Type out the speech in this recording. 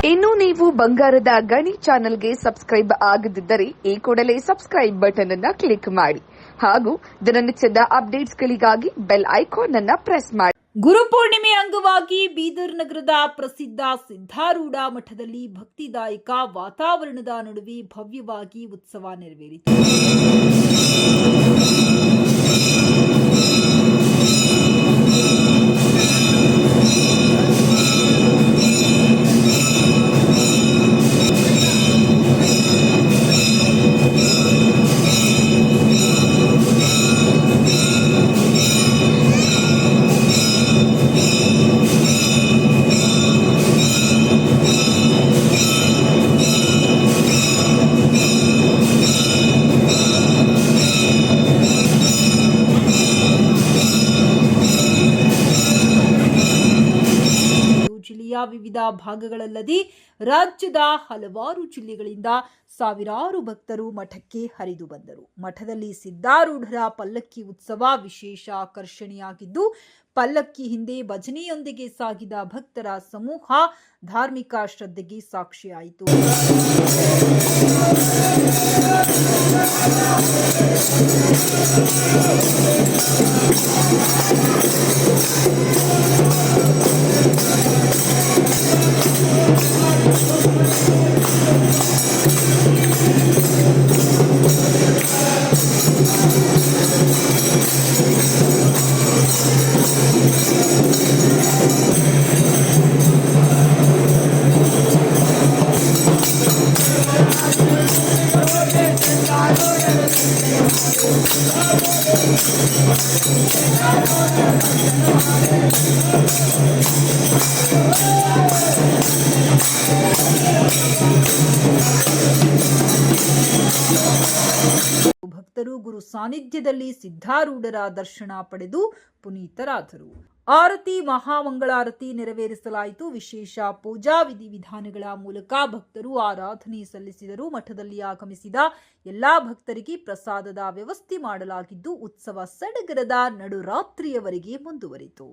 ಇನ್ನು ನೀವು ಬಂಗಾರದ ಗಣಿ ಚಾನೆಲ್ಗೆ ಸಬ್ಸ್ಕ್ರೈಬ್ ಆಗದಿದ್ದರೆ ಈ ಕೂಡಲೇ ಸಬ್ಸ್ಕ್ರೈಬ್ ಬಟನ್ ಅನ್ನು ಕ್ಲಿಕ್ ಮಾಡಿ ಹಾಗೂ ದಿನನಿತ್ಯದ ಅಪ್ಡೇಟ್ಸ್ಗಳಿಗಾಗಿ ಬೆಲ್ ಐಕಾನ್ ಅನ್ನು ಪ್ರೆಸ್ ಮಾಡಿ. ಗುರುಪೂರ್ಣಿಮೆ ಅಂಗವಾಗಿ ಬೀದರ್ ನಗರದ ಪ್ರಸಿದ್ಧ ಸಿದ್ಧಾರೂಢ ಮಠದಲ್ಲಿ ಭಕ್ತಿದಾಯಕ ವಾತಾವರಣದ ನಡುವೆ ಭವ್ಯವಾಗಿ ಉತ್ಸವ ನೆರವೇರಿತು. ಜಿಲ್ಲೆಯ ವಿವಿಧ ಭಾಗಗಳಲ್ಲದೆ ರಾಜ್ಯದ ಹಲವಾರು ಜಿಲ್ಲೆಗಳಿಂದ ಸಾವಿರಾರು ಭಕ್ತರು ಮಠಕ್ಕೆ ಹರಿದು ಬಂದರು. ಮಠದಲ್ಲಿ ಸಿದ್ಧಾರೂಢರ ಪಲ್ಲಕ್ಕಿ ಉತ್ಸವ ವಿಶೇಷ ಆಕರ್ಷಣೆಯಾಗಿದ್ದು, ಪಲ್ಲಕ್ಕಿ ಹಿಂದೆ ಭಜನೆಯೊಂದಿಗೆ ಸಾಗಿದ ಭಕ್ತರ ಸಮೂಹ ಧಾರ್ಮಿಕ ಶ್ರದ್ಧೆಗೆ ಸಾಕ್ಷಿಯಾಯಿತು. ಭಕ್ತರು ಗುರು ಸಾನ್ನಿಧ್ಯದಲ್ಲಿ ಸಿದ್ಧಾರೂಢರ ದರ್ಶನ ಪಡೆದು ಪುನೀತರಾದರು. ಆರತಿ ಮಹಾಮಂಗಳಾರತಿ ನೆರವೇರಿಸಲಾಯಿತು. ವಿಶೇಷ ಪೂಜಾ ವಿಧಿವಿಧಾನಗಳ ಮೂಲಕ ಭಕ್ತರು ಆರಾಧನೆ ಸಲ್ಲಿಸಿದರು. ಮಠದಲ್ಲಿ ಆಗಮಿಸಿದ ಎಲ್ಲಾ ಭಕ್ತರಿಗೆ ಪ್ರಸಾದದ ವ್ಯವಸ್ಥೆ ಮಾಡಲಾಗಿದ್ದು, ಉತ್ಸವ ಸಡಗರದ ನಡುರಾತ್ರಿಯವರೆಗೆ ಮುಂದುವರಿತು.